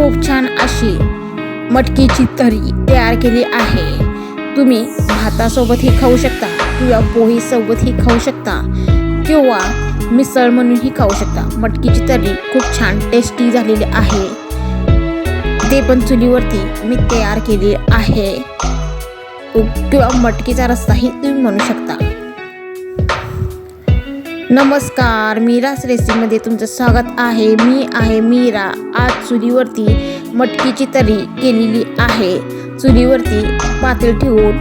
खूप छान अशी मटकीची तर्री तयार केली आहे। तुम्ही भातासोबतही खाऊ शकता किंवा पोळी सोबतही खाऊ शकता किंवा मिसळ म्हणूनही खाऊ शकता। मटकीची तर्री खूप छान टेस्टी झालेली आहे, ते पण चुलीवरती मी तयार केली आहे किंवा मटकीचा रस्साही तुम्ही म्हणू शकता। नमस्कार, मीरास रेसिपीमध्ये तुमचं स्वागत आहे। मी आहे मीरा। आज चुलीवरती मटकीची तर्री केलेली आहे। चुलीवरती पातेल ठेवून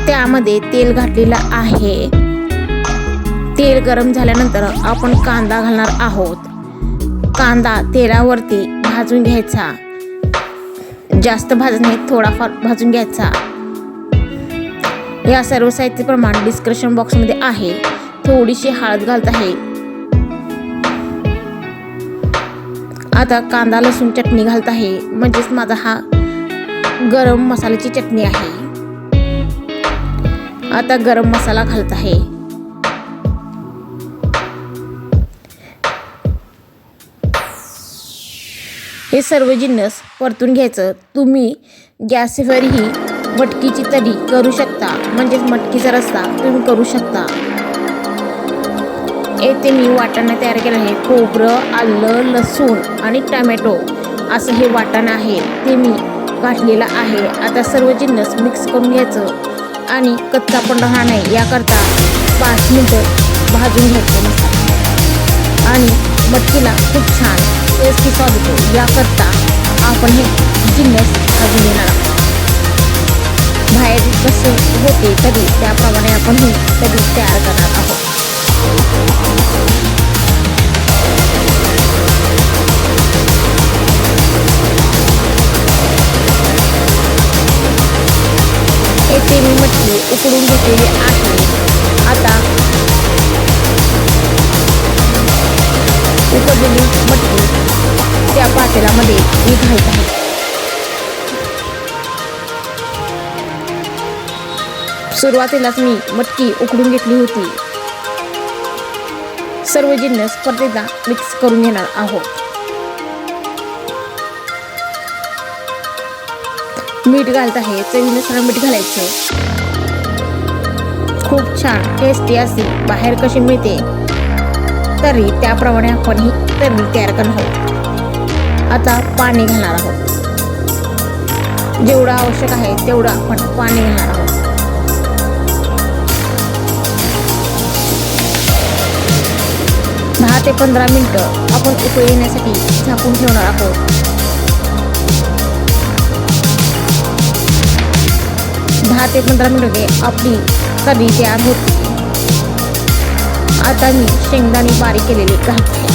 त्यामध्ये तेल घातलेलं आहे। तेल गरम झाल्यानंतर आपण कांदा घालणार आहोत। कांदा तेलावरती भाजून घ्यायचा, जास्त भाजत नाही, थोडाफार भाजून घ्यायचा। या सर्व साहित्य प्रमाण डिस्क्रिप्शन बॉक्स मध्ये आहे। थोडीशी हळद घालत आहे। आता कांदा लसूण चटणी घालत आहे, म्हणजेच माझा हा गरम मसाल्याची चटणी आहे। आता गरम मसाला घालत आहे। हे सर्व जिन्नस परतून घ्यायचं। तुम्ही गॅसवरही मटकीची तर्री करू शकता, म्हणजेच मटकीचा रस्सा तुम्ही करू शकता। येथे मी वाटण तयार केलं आहे। खोबरं, आलं, लसूण आणि टोमॅटो असं हे वाटण आहे, ते मी घातलेलं आहे। आता सर्व जिन्नस मिक्स करून घ्यायचं आणि कच्चा पण राहणार नाही याकरता 5 मिनिटं भाजून घ्यायचं मसाला। आणि मटकीला खूप छान टेस्टी स्वाद येतो, याकरता आपण हे जिन्नस भाजून घेणार आहोत। बाहेर कसं होते तरी त्याप्रमाणे आपण ही तर्री तयार करणार आहोत। येथे मी मटकी उकडून घेतलेली आहे। आता उकडलेली मटकी त्या पातेल्यामध्ये मी घालत आहे। सुरुवातीलाच मी मटकी उकडून घेतली होती। सर्व जिन्नस परत एकदा मिक्स करून घेणार आहोत। मीठ घालत आहे, चवीनुसार मीठ घालायचं। खूप छान टेस्टी अशी बाहेर कशी मिळते तर्री, त्याप्रमाणे आपण ही तर्री तयार करणार आहोत। आता पाणी घालणार आहोत, जेवढं आवश्यक आहे तेवढं आपण पाणी घालणार आहोत। 10 ते 15 मिनिटं आपण उकळी येण्यासाठी झाकून ठेवणार आहोत। 10 ते 15 मिनिटे आपली तर्री तयार होती। आता मी शेंगदाणे बारीक केलेले घालते।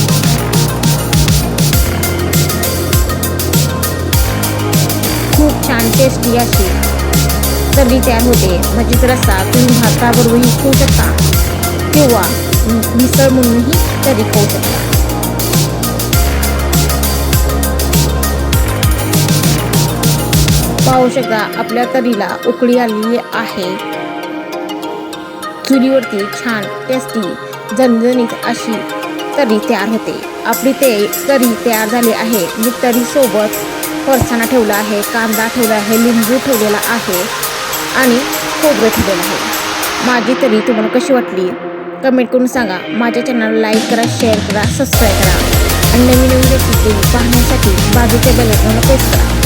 खूप छान टेस्टी अशी तर्री तयार होते, म्हणजेच रस्सा तुम्ही भाताबरोबरही खाऊ शकता किंवा मिसळ म्हणूनही तर्री खाऊ शकता। पाहू शकता आपल्या तर्रीला उकळी आलेली आहे। चुलीवरती छान टेस्टी झणझणीत अशी तर्री तयार होते। आपली तर्री तयार झाली आहे। मी तर्री सोबत फरसाणा ठेवला आहे, कांदा ठेवला आहे, लिंबू ठेवलेला आहे आणि खोबरं ठेवलेलं आहे। माझी तर्री तुम्हाला कशी वाटली कमेंट करून सांगा। माझ्या चॅनलला लाईक करा, शेअर करा, सबस्क्राईब करा आणि नवीन रेसिपी पाहण्यासाठी बाजूच्या बेल आयकॉनला प्रेस करा।